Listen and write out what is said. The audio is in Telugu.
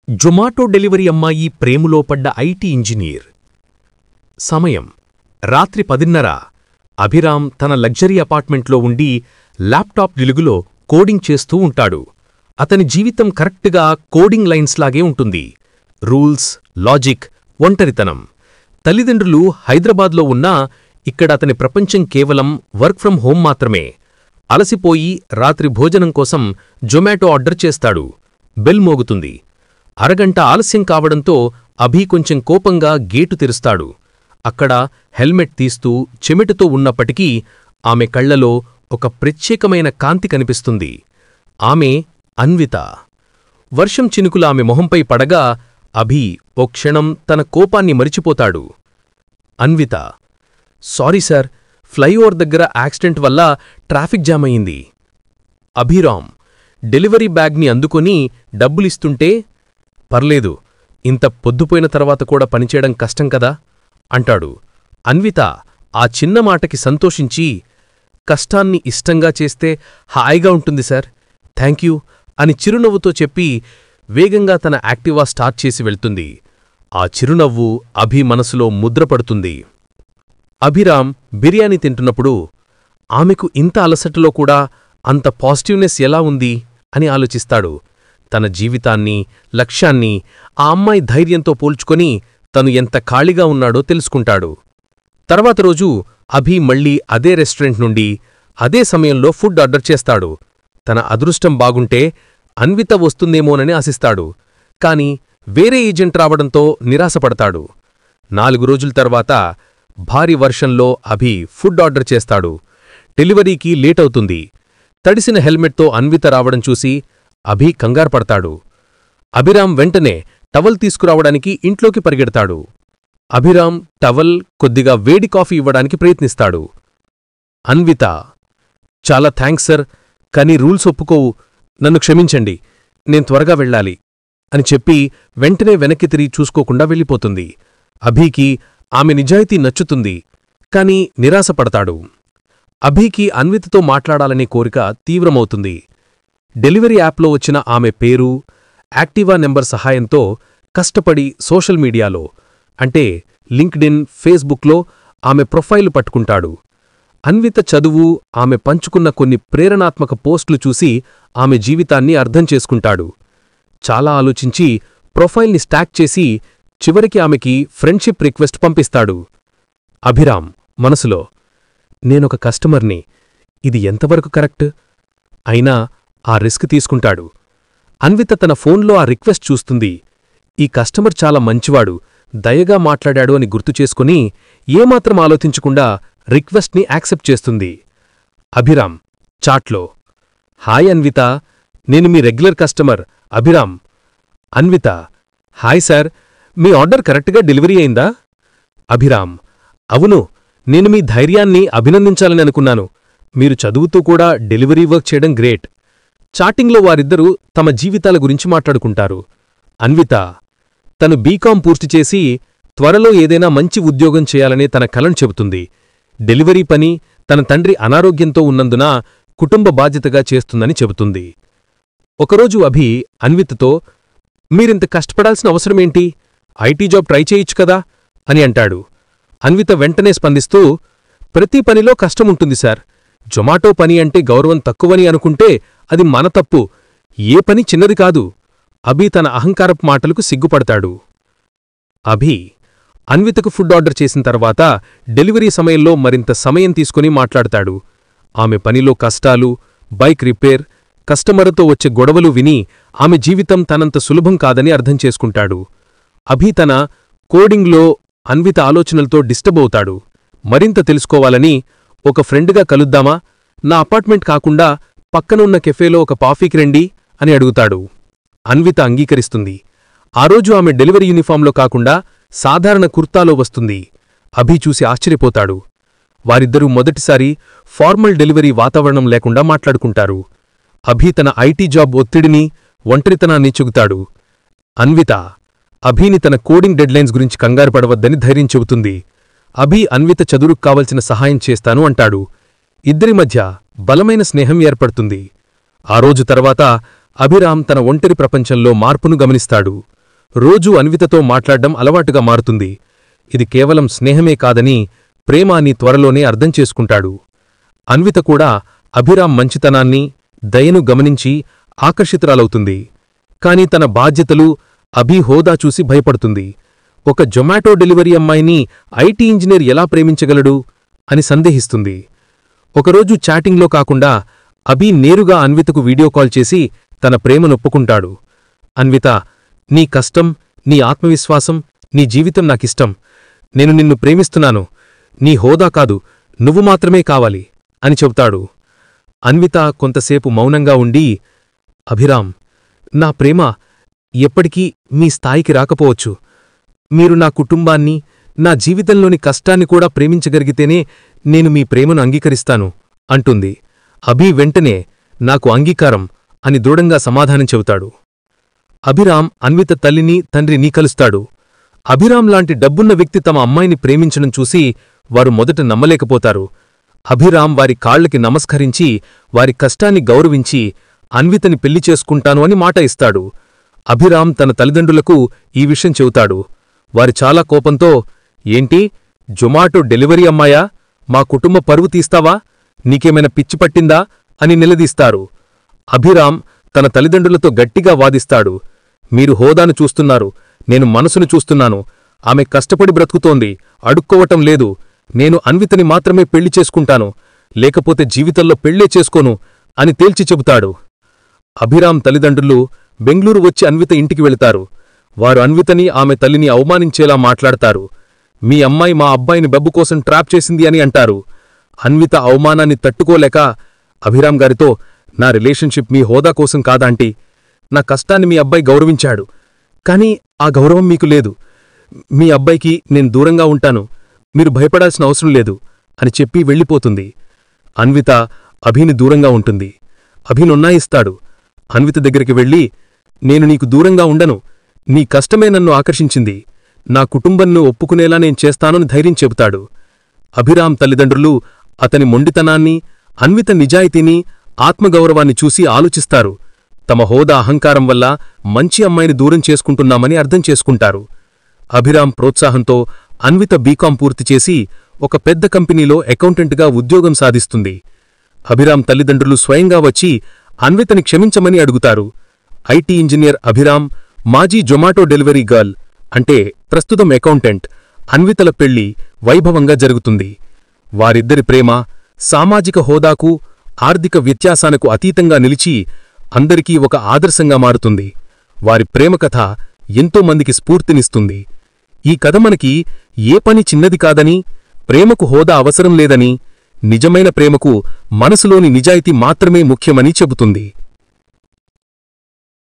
జొమాటో డెలివరీ అమ్మాయి ప్రేములో పడ్డ ఐటీ ఇంజనీర్. సమయం రాత్రి 10:30. అభిరామ్ తన లగ్జరీ అపార్ట్మెంట్లో ఉండి ల్యాప్టాప్ వెలుగులో కోడింగ్ చేస్తూ ఉంటాడు. అతని జీవితం కరెక్ట్గా కోడింగ్ లైన్స్లాగే ఉంటుంది. రూల్స్, లాజిక్, ఒంటరితనం. తల్లిదండ్రులు హైదరాబాద్లో ఉన్నా ఇక్కడ అతని ప్రపంచం కేవలం వర్క్ ఫ్రం హోం మాత్రమే. అలసిపోయి రాత్రి భోజనం కోసం జొమాటో ఆర్డర్ చేస్తాడు. బెల్ మోగుతుంది. అరగంట ఆలస్యం కావడంతో అభి కొంచెం కోపంగా గేటు తెరుస్తాడు. అక్కడ హెల్మెట్ తీస్తూ చెమటతో ఉన్నప్పటికీ ఆమె కళ్లలో ఒక ప్రత్యేకమైన కాంతి కనిపిస్తుంది. ఆమె అన్విత. వర్షం చినుకులు ఆమె మొహంపై పడగా అభి ఓ క్షణం తన కోపాన్ని మరిచిపోతాడు. అన్విత: సారీ సార్, ఫ్లైఓవర్ దగ్గర యాక్సిడెంట్ వల్ల ట్రాఫిక్ జామ్ అయింది. అభిరామ్ డెలివరీ బ్యాగ్ని అందుకొని డబ్బులిస్తుంటే, పర్లేదు, ఇంత పొద్దుపోయిన తర్వాత కూడా పనిచేయడం కష్టం కదా అంటాడు. అన్విత ఆ చిన్న మాటకి సంతోషించి, కష్టాన్ని ఇష్టంగా చేస్తే హాయిగా ఉంటుంది సార్, థ్యాంక్యూ అని చిరునవ్వుతో చెప్పి వేగంగా తన యాక్టివా స్టార్ట్ చేసి వెళ్తుంది. ఆ చిరునవ్వు అభి మనసులో ముద్రపడుతుంది. అభిరామ్ బిర్యానీ తింటున్నప్పుడు ఆమెకు ఇంత అలసటలో కూడా అంత పాజిటివ్నెస్ ఎలా ఉంది అని ఆలోచిస్తాడు. తన జీవితాన్ని, లక్ష్యాన్ని ఆ అమ్మాయి ధైర్యంతో పోల్చుకొని తను ఎంత ఖాళీగా ఉన్నాడో తెలుసుకుంటాడు. తర్వాత రోజు అభి మళ్లీ అదే రెస్టారెంట్ నుండి అదే సమయంలో ఫుడ్ ఆర్డర్ చేస్తాడు. తన అదృష్టం బాగుంటే అన్విత వస్తుందేమోనని ఆశిస్తాడు. కాని వేరే ఏజెంట్ రావడంతో నిరాశపడతాడు. 4 రోజుల తర్వాత భారీ వర్షంలో అభి ఫుడ్ ఆర్డర్ చేస్తాడు. డెలివరీకి లేటవుతుంది. తడిసిన హెల్మెట్తో అన్విత రావడం చూసి అభి కంగారుపడతాడు. అభిరామ్ వెంటనే టవల్ తీసుకురావడానికి ఇంట్లోకి పరిగెడతాడు. అభిరామ్ టవల్, కొద్దిగా వేడి కాఫీ ఇవ్వడానికి ప్రయత్నిస్తాడు. అన్విత: చాలా థ్యాంక్స్ సర్, కానీ రూల్స్ ఒప్పుకోవు, నన్ను క్షమించండి, నేను త్వరగా వెళ్ళాలి అని చెప్పి వెంటనే వెనక్కి తిరిగి చూసుకోకుండా వెళ్ళిపోతుంది. అభికి ఆమె నిజాయితీ నచ్చుతుంది, కాని నిరాశపడతాడు. అభికి అన్వితతో మాట్లాడాలనే కోరిక తీవ్రమవుతుంది. డెలివరీ యాప్లో వచ్చిన ఆమె పేరు, యాక్టివా నెంబర్ సహాయంతో కష్టపడి సోషల్ మీడియాలో అంటే లింక్డ్ఇన్, ఫేస్బుక్లో ఆమె ప్రొఫైలు పట్టుకుంటాడు. అన్విత చదువు, ఆమె పంచుకున్న కొన్ని ప్రేరణాత్మక పోస్టులు చూసి ఆమె జీవితాన్ని అర్థం చేసుకుంటాడు. చాలా ఆలోచించి ప్రొఫైల్ని స్టాక్ చేసి చివరికి ఆమెకి ఫ్రెండ్షిప్ రిక్వెస్ట్ పంపిస్తాడు. అభిరామ్ మనసులో, నేనొక కస్టమర్ని, ఇది ఎంతవరకు కరెక్ట్? అయినా ఆ రిస్క్ తీసుకుంటాడు. అన్విత తన ఫోన్లో ఆ రిక్వెస్ట్ చూస్తుంది. ఈ కస్టమర్ చాలా మంచివాడు, దయగా మాట్లాడాడు అని గుర్తుచేసుకుని ఏమాత్రం ఆలోచించకుండా రిక్వెస్ట్ని యాక్సెప్ట్ చేస్తుంది. అభిరామ్ చాట్లో: హాయ్ అన్విత, నేను మీ regular customer Abhiram. Anvitha: hi sir, మీ ఆర్డర్ కరెక్ట్గా డెలివరీ అయిందా? అభిరామ్: అవును, నేను మీ ధైర్యాన్ని అభినందించాలని అనుకున్నాను. మీరు చదువుతూ కూడా డెలివరీ వర్క్ చేయడం గ్రేట్. చాటింగ్లో వారిద్దరూ తమ జీవితాల గురించి మాట్లాడుకుంటారు. అన్విత తను బీకాం పూర్తి చేసి త్వరలో ఏదైనా మంచి ఉద్యోగం చేయాలనే తన కలను చెబుతుంది. డెలివరీ పని తన తండ్రి అనారోగ్యంతో ఉన్నందున కుటుంబ బాధ్యతగా చేస్తుందని చెబుతుంది. ఒకరోజు అభి అన్వితతో, మీరింత కష్టపడాల్సిన అవసరమేంటి? ఐటీ జాబ్ ట్రై చేయొచ్చు కదా అని అంటాడు. అన్విత వెంటనే స్పందిస్తూ, ప్రతి పనిలో కష్టముంటుంది సార్. జొమాటో పని అంటే గౌరవం తక్కువని అనుకుంటే అది మన తప్పు. ఏ పని చిన్నది కాదు. అభి తన అహంకారపు మాటలకు సిగ్గుపడతాడు. అభి అన్వితకు ఫుడ్ ఆర్డర్ చేసిన తర్వాత డెలివరీ సమయంలో మరింత సమయం తీసుకుని మాట్లాడతాడు. ఆమె పనిలో కష్టాలు, బైక్ రిపేర్, కస్టమర్తో వచ్చే గొడవలు విని ఆమె జీవితం తనంత సులభం కాదని అర్థం చేసుకుంటాడు. అభి తన కోడింగ్లో అన్విత ఆలోచనలతో డిస్టర్బ్ అవుతాడు. మరింత తెలుసుకోవాలని, ఒక ఫ్రెండ్గా కలుద్దామా, నా అపార్ట్మెంట్ కాకుండా పక్కన ఉన్న కెఫేలో ఒక కాఫీకి రండి అని అడుగుతాడు. అన్విత అంగీకరిస్తుంది. ఆ రోజు ఆమె డెలివరీ యూనిఫాంలో కాకుండా సాధారణ కుర్తాలో వస్తుంది. అభి చూసి ఆశ్చర్యపోతాడు. వారిద్దరూ మొదటిసారి ఫార్మల్ డెలివరీ వాతావరణం లేకుండా మాట్లాడుకుంటారు. అభి తన ఐటీ జాబ్ ఒత్తిడిని, ఒంటరితనాన్ని చెబుతాడు. అన్విత అభిని తన కోడింగ్ డెడ్లైన్స్ గురించి కంగారు పడవద్దని ధైర్యం చెబుతుంది. అభి అన్విత చదువుకు కావలసిన సహాయం చేస్తాను అంటాడు. ఇద్దరి మధ్య బలమైన స్నేహం ఏర్పడుతుంది. ఆ రోజు తర్వాత అభిరామ్ తన ఒంటరి ప్రపంచంలో మార్పును గమనిస్తాడు. రోజూ అన్వితతో మాట్లాడ్డం అలవాటుగా మారుతుంది. ఇది కేవలం స్నేహమే కాదని ప్రేమ అని త్వరలోనే అర్థం చేసుకుంటాడు. అన్విత కూడా అభిరామ్ మంచితనాన్ని, దయను గమనించి ఆకర్షితురాలవుతుంది. కాని తన బాధ్యతలు, అభి హోదా చూసి భయపడుతుంది. ఒక జొమాటో డెలివరీ అమ్మాయిని ఐటీ ఇంజనీర్ ఎలా ప్రేమించగలడు అని సందేహిస్తుంది. ఒకరోజు చాటింగ్లో కాకుండా అభి నేరుగా అన్వితకు వీడియో కాల్ చేసి తన ప్రేమనొప్పుకుంటాడు. అన్విత, నీ కష్టం, నీ ఆత్మవిశ్వాసం, నీ జీవితం నాకిష్టం. నేను నిన్ను ప్రేమిస్తున్నాను. నీ హోదా కాదు, నువ్వు మాత్రమే కావాలి అని చెబుతాడు. అన్విత కొంతసేపు మౌనంగా ఉండి, అభిరామ్, నా ప్రేమ ఎప్పటికీ మీ స్థాయికి రాకపోవచ్చు. మీరు నా కుటుంబాన్ని, నా జీవితంలోని కష్టాన్ని కూడా ప్రేమించగలిగితేనే నేను మీ ప్రేమను అంగీకరిస్తాను అంటుంది. అభి వెంటనే నాకు అంగీకారం అని దృఢంగా సమాధానం చెబుతాడు. అభిరామ్ అన్విత తల్లిని, తండ్రిని కలుస్తాడు. అభిరామ్ లాంటి డబ్బున్న వ్యక్తి తమ అమ్మాయిని ప్రేమించడం చూసి వారు మొదట నమ్మలేకపోతారు. అభిరామ్ వారి కాళ్లకి నమస్కరించి వారి కష్టాన్ని గౌరవించి అన్వితని పెళ్లి చేసుకుంటాను అని మాట ఇస్తాడు. అభిరామ్ తన తల్లిదండ్రులకు ఈ విషయం చెబుతాడు. వారు చాలా కోపంతో, ఏంటి, జొమాటో డెలివరీ అమ్మాయా? మా కుటుంబ పరువు తీస్తావా? నీకేమైనా పిచ్చి పట్టిందా అని నిలదీస్తారు. అభిరామ్ తన తల్లిదండ్రులతో గట్టిగా వాదిస్తాడు. మీరు హోదాను చూస్తున్నారు, నేను మనసును చూస్తున్నాను. ఆమె కష్టపడి బ్రతుకుతోంది, అడుక్కోవటం లేదు. నేను అన్వితని మాత్రమే పెళ్లి చేసుకుంటాను, లేకపోతే జీవితంలో పెళ్లే చేసుకోను అని తేల్చి చెబుతాడు. అభిరామ్ తల్లిదండ్రులు బెంగళూరు వచ్చి అన్విత ఇంటికి వెళతారు. వారు అన్వితని, ఆమె తల్లిని అవమానించేలా మాట్లాడతారు. మీ అమ్మాయి మా అబ్బాయిని డబ్బు కోసం ట్రాప్ చేసింది అని అంటారు. అన్విత అవమానాన్ని తట్టుకోలేక అభిరామ్ గారితో, నా రిలేషన్షిప్ మీ హోదా కోసం కాదాంటీ. నా కష్టాన్ని మీ అబ్బాయి గౌరవించాడు, కానీ ఆ గౌరవం మీకు లేదు. మీ అబ్బాయికి నేను దూరంగా ఉంటాను, మీరు భయపడాల్సిన అవసరం లేదు అని చెప్పి వెళ్ళిపోతుంది. అన్విత అభిని దూరంగా ఉంటుంది. అభినున్నాయిస్తాడు. అన్విత దగ్గరికి వెళ్ళి, నేను నీకు దూరంగా ఉండను, నీ కష్టమే నన్ను ఆకర్షించింది, నా కుటుంబంను ఒప్పుకునేలా నేను చేస్తానని ధైర్యం చెబుతాడు. అభిరామ్ తల్లిదండ్రులు అతని మొండితనాన్ని, అన్విత నిజాయితీని, ఆత్మగౌరవాన్ని చూసి ఆలోచిస్తారు. తమ హోదా, అహంకారం వల్ల మంచి అమ్మాయిని దూరం చేసుకుంటున్నామని అర్థం చేసుకుంటారు. అభిరామ్ ప్రోత్సాహంతో అన్విత బీకాం పూర్తి చేసి ఒక పెద్ద కంపెనీలో అకౌంటెంట్గా ఉద్యోగం సాధిస్తుంది. అభిరామ్ తల్లిదండ్రులు స్వయంగా వచ్చి అన్వితని క్షమించమని అడుగుతారు. ఐటీ ఇంజనీర్ అభిరామ్, మాజీ జొమాటో డెలివరీ గర్ల్ అంటే ప్రస్తుతం అకౌంటెంట్ అన్వితల పెళ్లి వైభవంగా జరుగుతుంది. వారిద్దరి ప్రేమ సామాజిక హోదాకు, ఆర్థిక వ్యత్యాసాలకు అతీతంగా నిలిచి అందరికీ ఒక ఆదర్శంగా మారుతుంది. వారి ప్రేమకథ ఎంతోమందికి స్ఫూర్తినిస్తుంది. ఈ కథ మనకి ఏ పని చిన్నది కాదని, ప్రేమకు హోదా అవసరం లేదని, నిజమైన ప్రేమకు మనసులోని నిజాయితీ మాత్రమే ముఖ్యమని చెబుతుంది.